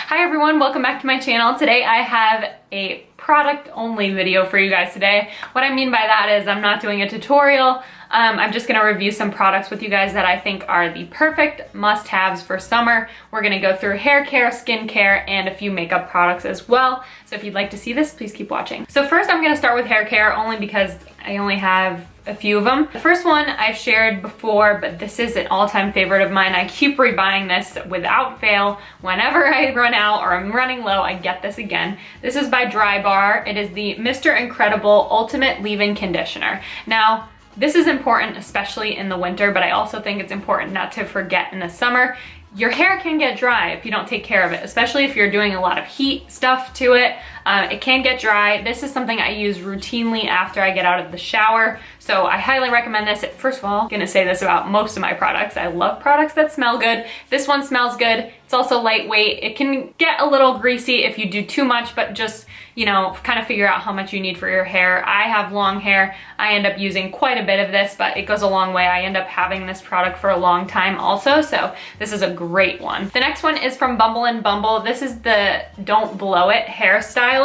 Hi everyone, welcome back to my channel. Today I have a product only video for you guys today. What I mean by that is I'm not doing a tutorial. I'm just gonna review some products with you guys that I think are the perfect must-haves for summer. We're gonna go through hair care, skin care, and a few makeup products as well. So if you'd like to see this, please keep watching. So first I'm gonna start with hair care only because I only have a few of them. The first one I've shared before, but this is an all-time favorite of mine. I keep rebuying this without fail. Whenever I run out or I'm running low, I get this again. This is by Drybar. It is the Mr. Incredible Ultimate Leave-In Conditioner. Now, this is important, especially in the winter, but I also think it's important not to forget in the summer. Your hair can get dry if you don't take care of it, especially if you're doing a lot of heat stuff to it. It can get dry. This is something I use routinely after I get out of the shower, so I highly recommend this. First of all, I'm gonna say this about most of my products. I love products that smell good. This one smells good. It's also lightweight. It can get a little greasy if you do too much, but just, you know, kind of figure out how much you need for your hair. I have long hair. I end up using quite a bit of this, but it goes a long way. I end up having this product for a long time also, so this is a great one. The next one is from Bumble and Bumble. This is the Don't Blow It hair styler.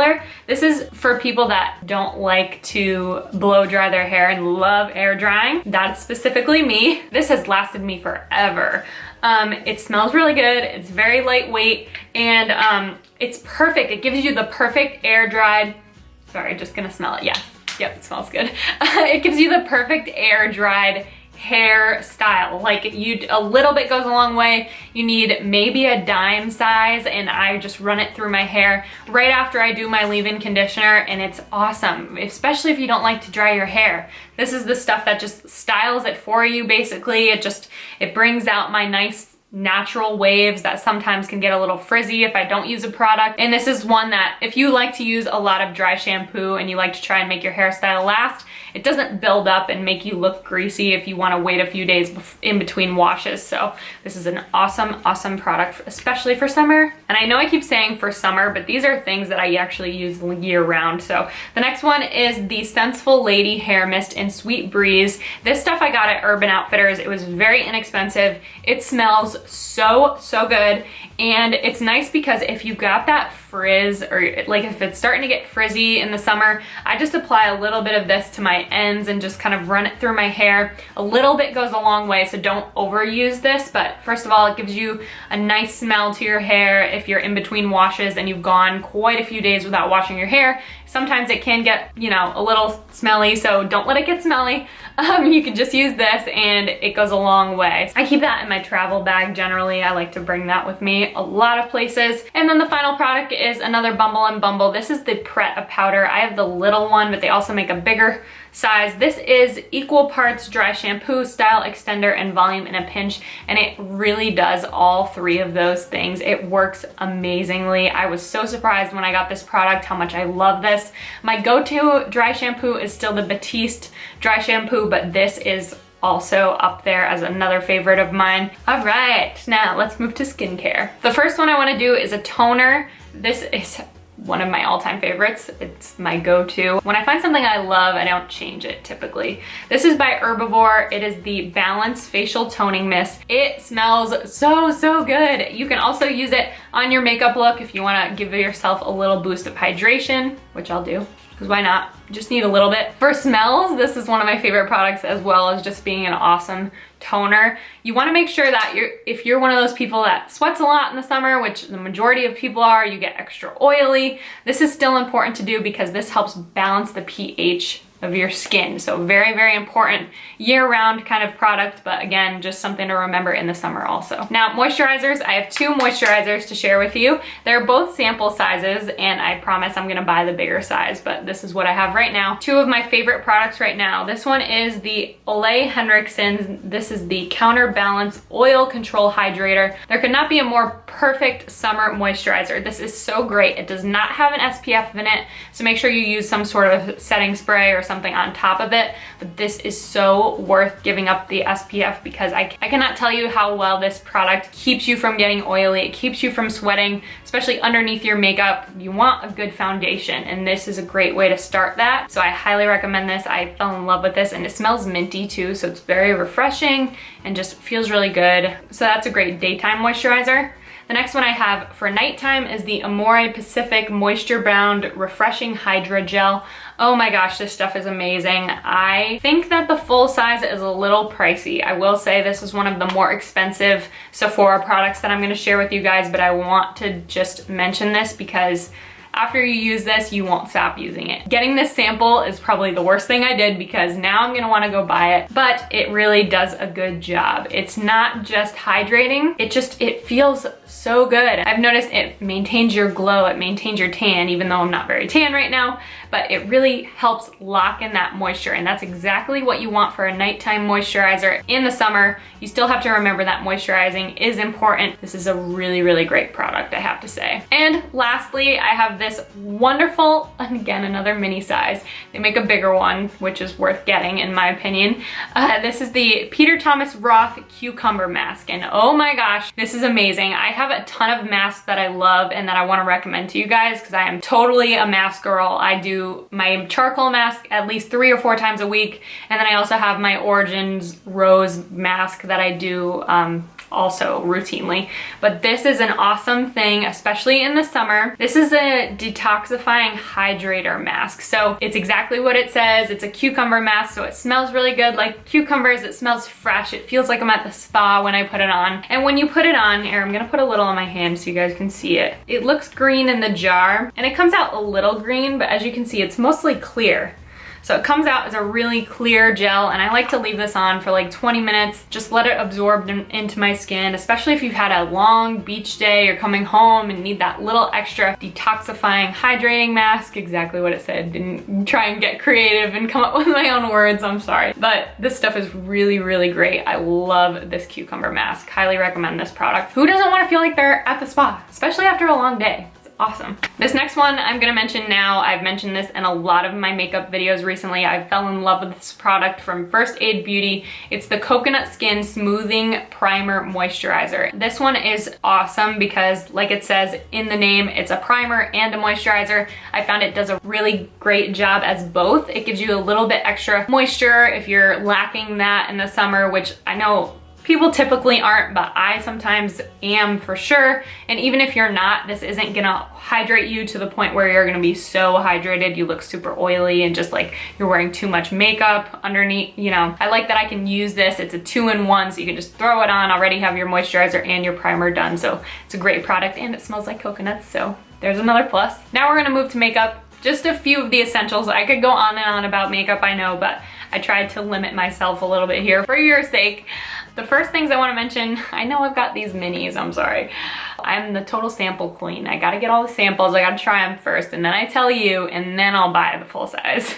This is for people that don't like to blow dry their hair and love air drying. That's specifically me. This has lasted me forever. It smells really good. It's very lightweight, and it's perfect. It gives you the perfect air dried, sorry, just gonna smell it. Yeah, yep, it smells good. It gives you the perfect air dried hair style. Like, a little bit goes a long way. You need maybe a dime size, and I just run it through my hair right after I do my leave-in conditioner, and it's awesome, especially if you don't like to dry your hair. This is the stuff that just styles it for you, basically. It brings out my nice natural waves that sometimes can get a little frizzy if I don't use a product. And this is one that if you like to use a lot of dry shampoo and you like to try and make your hairstyle last, it doesn't build up and make you look greasy if you want to wait a few days in between washes. So this is an awesome, awesome product, especially for summer. And I know I keep saying for summer, but these are things that I actually use year round. So the next one is the Senseful Lady Hair Mist in Sweet Breeze. This stuff I got at Urban Outfitters. It was very inexpensive. It smells so good, and it's nice because if you got that frizz, or like if it's starting to get frizzy in the summer, I just apply a little bit of this to my ends and just kind of run it through my hair. A little bit goes a long way, so don't overuse this, but first of all, it gives you a nice smell to your hair if you're in between washes and you've gone quite a few days without washing your hair. Sometimes it can get, you know, a little smelly, so don't let it get smelly. You can just use this and it goes a long way. I keep that in my travel bag generally. I like to bring that with me a lot of places. And then the final product is another Bumble and Bumble. This is the Prêt-à-Powder. I have the little one, but they also make a bigger size. This is equal parts dry shampoo, style extender, and volume in a pinch, and it really does all three of those things. It works amazingly. I was so surprised when I got this product how much I love this. My go-to dry shampoo is still the Batiste dry shampoo, but this is also up there as another favorite of mine. All right, now let's move to skincare. The first one I want to do is a toner. This is one of my all-time favorites. It's my go-to. When I find something I love, I don't change it typically. This is by Herbivore. It is the Balance Facial Toning Mist. It smells so good. You can also use it on your makeup look if you want to give yourself a little boost of hydration, which I'll do, because why not? Just need a little bit. For smells, this is one of my favorite products, as well as just being an awesome toner. You want to make sure that if you're one of those people that sweats a lot in the summer, which the majority of people are, you get extra oily, this is still important to do because this helps balance the pH of your skin. So very important year-round kind of product, but again, just something to remember in the summer also. Now, moisturizers, I have two moisturizers to share with you. They're both sample sizes, and I promise I'm gonna buy the bigger size, but this is what I have right now. Two of my favorite products right now. This one is the OLEHENRIKSEN. This is the Counterbalance Oil Control Hydrator. There could not be a more perfect summer moisturizer. This is so great. It does not have an SPF in it, so make sure you use some sort of setting spray or something on top of it, but this is so worth giving up the SPF because I cannot tell you how well this product keeps you from getting oily. It keeps you from sweating, especially underneath your makeup. You want a good foundation, and this is a great way to start that. So I highly recommend this. I fell in love with this, and it smells minty too, so it's very refreshing and just feels really good. So that's a great daytime moisturizer. The next one I have for nighttime is the AMOREPACIFIC Moisture Bound Refreshing Hydra-Gel. Oh my gosh, this stuff is amazing. I think that the full size is a little pricey. I will say this is one of the more expensive Sephora products that I'm gonna share with you guys, but I want to just mention this because after you use this, you won't stop using it. Getting this sample is probably the worst thing I did because now I'm gonna wanna go buy it, but it really does a good job. It's not just hydrating, it feels so good. I've noticed it maintains your glow, it maintains your tan, even though I'm not very tan right now, but it really helps lock in that moisture, and that's exactly what you want for a nighttime moisturizer. In the summer, you still have to remember that moisturizing is important. This is a really, really great product, I have to say. And lastly, I have this wonderful, and again, another mini size. They make a bigger one, which is worth getting in my opinion. This is the Peter Thomas Roth Cucumber Mask, and oh my gosh, this is amazing. I have a ton of masks that I love and that I wanna recommend to you guys because I am totally a mask girl. I do my charcoal mask at least 3 or 4 times a week, and then I also have my Origins Rose mask that I do also routinely. But this is an awesome thing, especially in the summer. This is a detoxifying hydrator mask. So it's exactly what it says. It's a cucumber mask, so it smells really good like cucumbers. It smells fresh. It feels like I'm at the spa when I put it on. And when you put it on, here, I'm gonna put a little on my hand so you guys can see it. It looks green in the jar, and it comes out a little green, but as you can see, it's mostly clear. So it comes out as a really clear gel, and I like to leave this on for like 20 minutes, just let it absorb into my skin, especially if you've had a long beach day, you're coming home and need that little extra detoxifying hydrating mask. Exactly what it said. Didn't try and get creative and come up with my own words, I'm sorry. But this stuff is really, really great. I love this cucumber mask. Highly recommend this product. Who doesn't want to feel like they're at the spa, especially after a long day? Awesome. This next one I'm gonna mention now. I've mentioned this in a lot of my makeup videos recently. I fell in love with this product from First Aid Beauty. It's the Coconut Skin Smoothing Primer Moisturizer. This one is awesome because, like it says in the name, it's a primer and a moisturizer. I found it does a really great job as both. It gives you a little bit extra moisture if you're lacking that in the summer, which I know people typically aren't, but I sometimes am for sure. And even if you're not, this isn't gonna hydrate you to the point where you're gonna be so hydrated you look super oily and just like you're wearing too much makeup underneath, you know. I like that I can use this. It's a 2-in-1, so you can just throw it on, already have your moisturizer and your primer done. So it's a great product, and it smells like coconuts, so there's another plus. Now we're gonna move to makeup. Just a few of the essentials. I could go on and on about makeup, I know, but I tried to limit myself a little bit here for your sake. The first things I want to mention, I know I've got these minis, I'm sorry. I'm the total sample queen. I gotta get all the samples, I gotta try them first, and then I tell you, and then I'll buy the full size.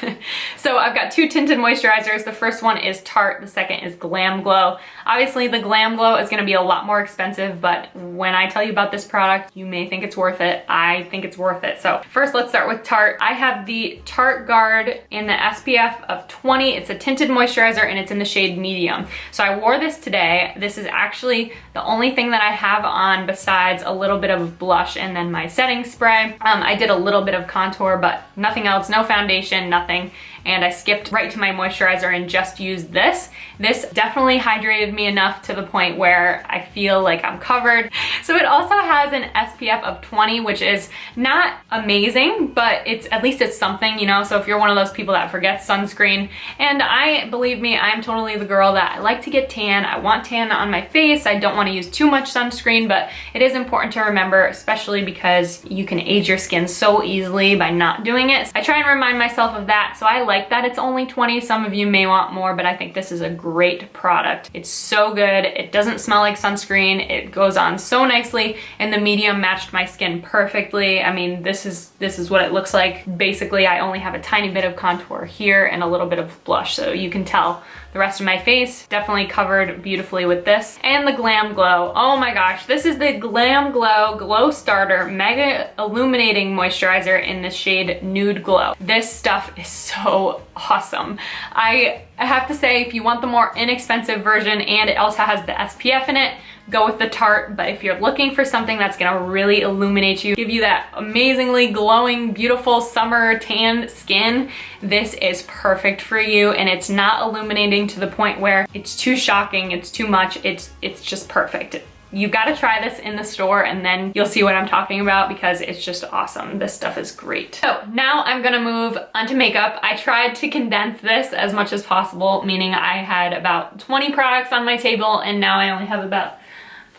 So I've got 2 tinted moisturizers. The first one is Tarte, the second is Glam Glow. Obviously the Glam Glow is gonna be a lot more expensive, but when I tell you about this product, you may think it's worth it. I think it's worth it. So first let's start with Tarte. I have the Tarte Guard in the SPF of 20. It's a tinted moisturizer and it's in the shade medium. So I wore this today. This is actually the only thing that I have on besides a little bit of blush and then my setting spray. I did a little bit of contour, but nothing else, no foundation, nothing. And I skipped right to my moisturizer and just used this. This definitely hydrated me enough to the point where I feel like I'm covered. So it also has an SPF of 20, which is not amazing, but it's at least it's something, you know. So if you're one of those people that forgets sunscreen, and believe me, I'm totally the girl that I like to get tan. I want tan on my face. I don't want to use too much sunscreen, but it is important to remember, especially because you can age your skin so easily by not doing it. I try and remind myself of that. So I like that it's only 20. Some of you may want more, but I think this is a great product. It's so good. It doesn't smell like sunscreen. It goes on so nicely, and the medium matched my skin perfectly. I mean, this is what it looks like. Basically, I only have a tiny bit of contour here and a little bit of blush, so you can tell the rest of my face definitely covered beautifully with this. And the Glam Glow. Oh my gosh, this is the Glam Glow Glow Starter Mega Illuminating Moisturizer in the shade Nude Glow. This stuff is so awesome. I have to say, if you want the more inexpensive version and it also has the SPF in it, go with the Tarte. But if you're looking for something that's gonna really illuminate you, give you that amazingly glowing, beautiful summer tan skin, this is perfect for you. And it's not illuminating to the point where it's too shocking, it's too much, it's just perfect. You gotta try this in the store and then you'll see what I'm talking about because it's just awesome. This stuff is great. So now I'm gonna move onto makeup. I tried to condense this as much as possible, meaning I had about 20 products on my table and now I only have about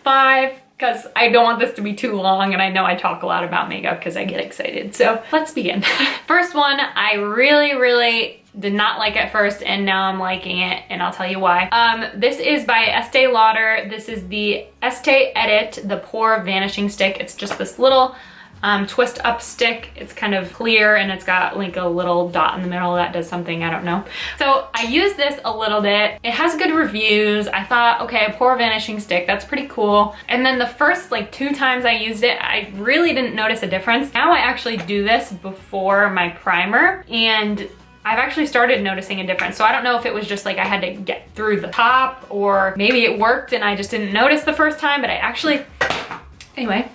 5 because I don't want this to be too long, and I know I talk a lot about makeup because I get excited. So let's begin. First one, I really did not like at first, and now I'm liking it, and I'll tell you why. This is by Estee Lauder. This is the Estee Edit, the Pore Vanishing Stick. It's just this little twist up stick. It's kind of clear and it's got like a little dot in the middle that does something, I don't know. So I used this a little bit. It has good reviews. I thought, okay, a pore vanishing stick, that's pretty cool. And then the first like 2 times I used it, I really didn't notice a difference. Now I actually do this before my primer, and I've actually started noticing a difference. So I don't know if it was just like I had to get through the top, or maybe it worked and I just didn't notice the first time, but I actually, anyway.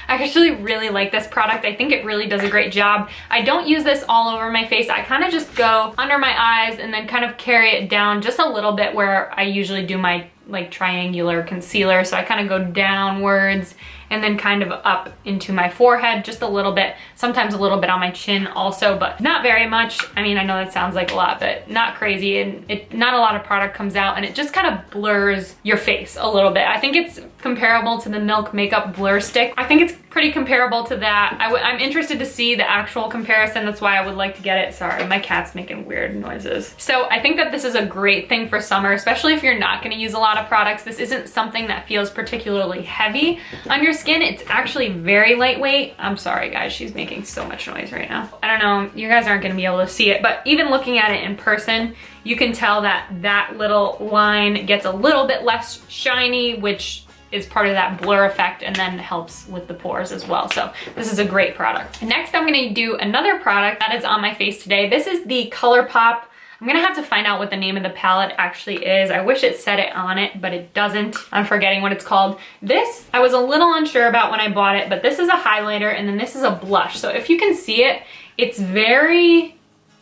I actually really like this product. I think it really does a great job. I don't use this all over my face. I kind of just go under my eyes and then kind of carry it down just a little bit where I usually do my like triangular concealer. So I kind of go downwards and then kind of up into my forehead just a little bit, sometimes a little bit on my chin also, but not very much. I mean, I know that sounds like a lot, but not crazy, and not a lot of product comes out, and it just kind of blurs your face a little bit. I think it's comparable to the Milk Makeup Blur Stick. I think it's pretty comparable to that. I'm interested to see the actual comparison. That's why I would like to get it. Sorry, my cat's making weird noises. So I think that this is a great thing for summer, especially if you're not gonna use a lot of products. This isn't something that feels particularly heavy on your skin. It's actually very lightweight. I'm sorry guys, she's making so much noise right now. I don't know, you guys aren't gonna be able to see it, but even looking at it in person, you can tell that that little line gets a little bit less shiny, which is part of that blur effect, and then helps with the pores as well. So this is a great product. Next, I'm gonna do another product that is on my face today. This is the ColourPop. I'm gonna have to find out what the name of the palette actually is. I wish it said it on it, but it doesn't. I'm forgetting what it's called. This, I was a little unsure about when I bought it, but this is a highlighter and then this is a blush. So if you can see it, it's very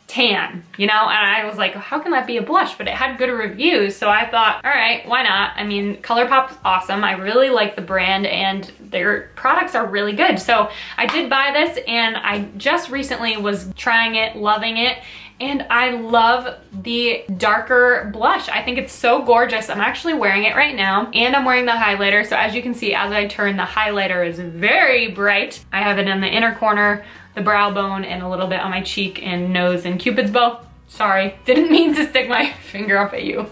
tan, you know? And I was like, how can that be a blush? But it had good reviews, so I thought, all right, why not? I mean, ColourPop's awesome. I really like the brand and their products are really good. So I did buy this, and I just recently was trying it, loving it. And I love the darker blush. I think it's so gorgeous. I'm actually wearing it right now, and I'm wearing the highlighter. So as you can see, as I turn, the highlighter is very bright. I have it in the inner corner, the brow bone, and a little bit on my cheek and nose and Cupid's bow. Sorry, didn't mean to stick my finger up at you.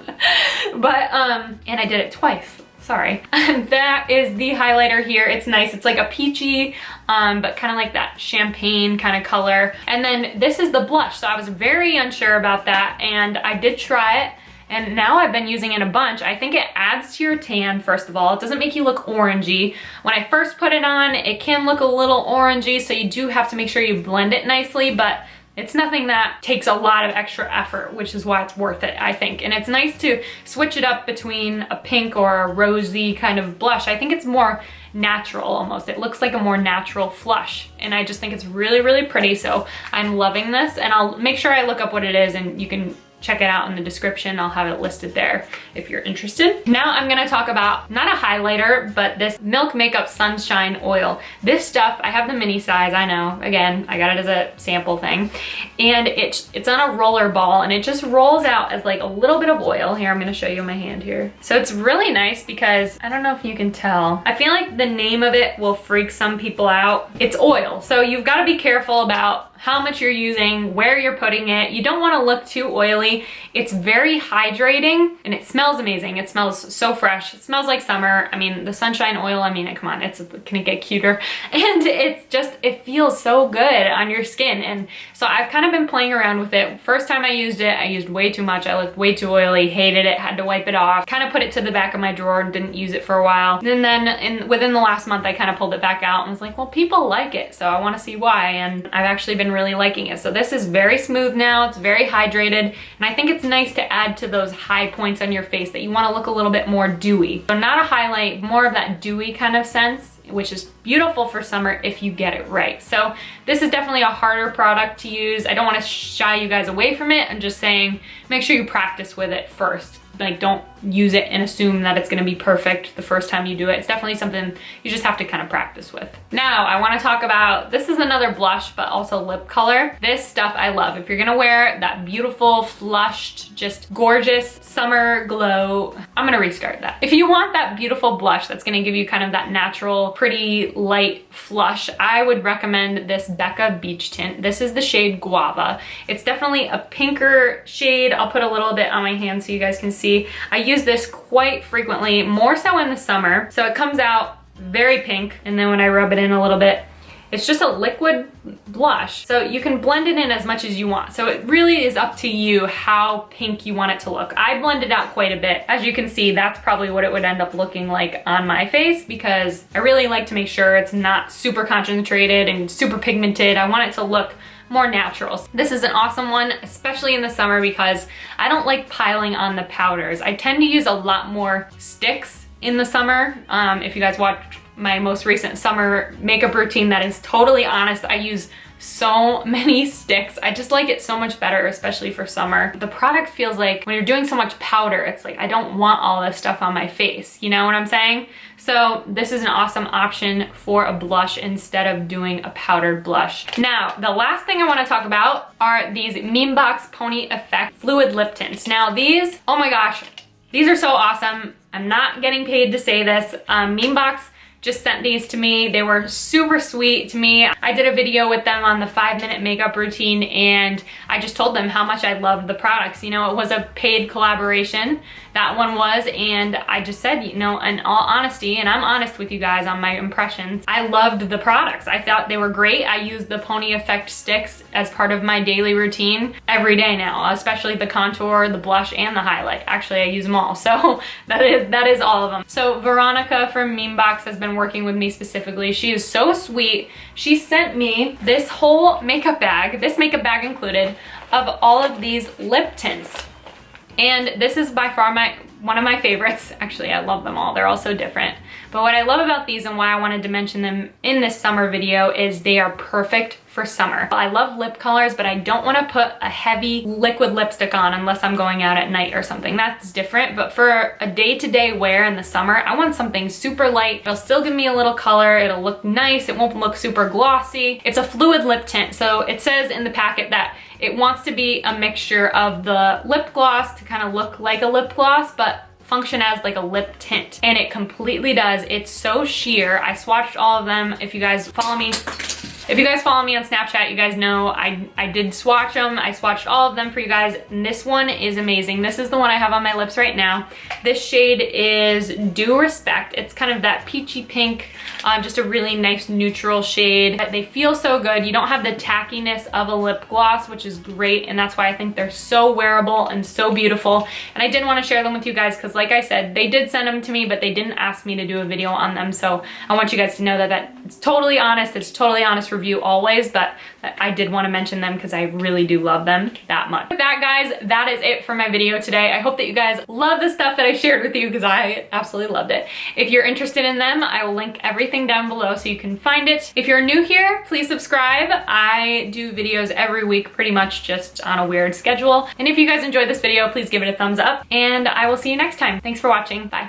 But, and I did it twice. Sorry. That is the highlighter here. It's nice. It's like a peachy, but kind of like that champagne kind of color. And then this is the blush. So I was very unsure about that, and I did try it. And now I've been using it a bunch. I think it adds to your tan, first of all. It doesn't make you look orangey. When I first put it on, it can look a little orangey, so you do have to make sure you blend it nicely, but it's nothing that takes a lot of extra effort, which is why it's worth it, I think. And it's nice to switch it up between a pink or a rosy kind of blush. I think it's more natural almost. It looks like a more natural flush, and I just think it's really pretty. So I'm loving this, and I'll make sure I look up what it is, and you can check it out in the description. I'll have it listed there if you're interested. Now I'm gonna talk about, not a highlighter, but this Milk Makeup Sunshine Oil. This stuff, I have the mini size, I know. Again, I got it as a sample thing. And it's on a roller ball, and it just rolls out as like a little bit of oil. Here, I'm gonna show you my hand here. So it's really nice because, I don't know if you can tell, I feel like the name of it will freak some people out. It's oil, so you've gotta be careful about how much you're using, where you're putting it. You don't wanna look too oily. It's very hydrating, and it smells amazing. It smells so fresh. It smells like summer. I mean, the sunshine oil, I mean, come on, can it get cuter? And it's just, it feels so good on your skin. And so I've kind of been playing around with it. First time I used it, I used way too much. I looked way too oily, hated it, had to wipe it off. Kind of put it to the back of my drawer and didn't use it for a while. And then within the last month, I kind of pulled it back out and was like, well, people like it, so I wanna see why. And I've actually been really liking it. So this is very smooth now. It's very hydrated, and I think it's nice to add to those high points on your face that you want to look a little bit more dewy. So not a highlight, more of that dewy kind of sense, which is beautiful for summer if you get it right. So this is definitely a harder product to use. I don't want to shy you guys away from it. I'm just saying, make sure you practice with it first. Like, don't use it and assume that it's gonna be perfect the first time you do it. It's definitely something you just have to kind of practice with. Now, I wanna talk about, this is another blush, but also lip color. This stuff I love. If you're gonna wear that beautiful, flushed, just gorgeous summer glow, I'm gonna restart that. If you want that beautiful blush that's gonna give you kind of that natural, pretty light flush, I would recommend this Becca Beach Tint. This is the shade Guava. It's definitely a pinker shade. I'll put a little bit on my hand so you guys can see. I use this quite frequently, more so in the summer. So it comes out very pink, and then when I rub it in a little bit, it's just a liquid blush. So you can blend it in as much as you want. So it really is up to you how pink you want it to look. I blend it out quite a bit. As you can see, that's probably what it would end up looking like on my face, because I really like to make sure it's not super concentrated and super pigmented. I want it to look more natural. This is an awesome one, especially in the summer, because I don't like piling on the powders. I tend to use a lot more sticks in the summer. If you guys watch my most recent summer makeup routine, that is totally honest, I use so many sticks. I just like it so much better, especially for summer. The product feels like when you're doing so much powder, it's like I don't want all this stuff on my face. You know what I'm saying? So this is an awesome option for a blush instead of doing a powdered blush. Now, the last thing I want to talk about are these Memebox Pony Effect Fluid Lip Tints. Now these, oh my gosh, these are so awesome. I'm not getting paid to say this. Memebox just sent these to me. They were super sweet to me. I did a video with them on the 5-minute makeup routine, and I just told them how much I loved the products. You know, it was a paid collaboration, that one was, and I just said, you know, in all honesty, and I'm honest with you guys on my impressions, I loved the products. I thought they were great. I use the Pony Effect sticks as part of my daily routine every day now, especially the contour, the blush, and the highlight. Actually, I use them all, so that is all of them. So Veronica from Memebox has been working with me specifically. She is so sweet. She sent me this whole makeup bag, this makeup bag included, of all of these lip tints. And this is by far one of my favorites. Actually, I love them all. They're all so different. But what I love about these and why I wanted to mention them in this summer video is they are perfect for summer. I love lip colors, but I don't want to put a heavy liquid lipstick on unless I'm going out at night or something. That's different. But for a day-to-day wear in the summer, I want something super light. It'll still give me a little color. It'll look nice. It won't look super glossy. It's a fluid lip tint. So it says in the packet that it wants to be a mixture of the lip gloss to kind of look like a lip gloss, but function as like a lip tint. And it completely does. It's so sheer. I swatched all of them. If you guys follow me on Snapchat, you guys know I did swatch them. I swatched all of them for you guys, and this one is amazing. This is the one I have on my lips right now. This shade is Due Respect. It's kind of that peachy pink, just a really nice neutral shade. They feel so good. You don't have the tackiness of a lip gloss, which is great, and that's why I think they're so wearable and so beautiful. And I did want to share them with you guys because, like I said, they did send them to me, but they didn't ask me to do a video on them. So I want you guys to know that it's totally honest. It's totally honest review always, but I did want to mention them because I really do love them that much. With that, guys, that is it for my video today. I hope that you guys love the stuff that I shared with you because I absolutely loved it. If you're interested in them, I will link everything down below so you can find it. If you're new here, please subscribe. I do videos every week, pretty much just on a weird schedule. And if you guys enjoyed this video, please give it a thumbs up, and I will see you next time. Thanks for watching. Bye.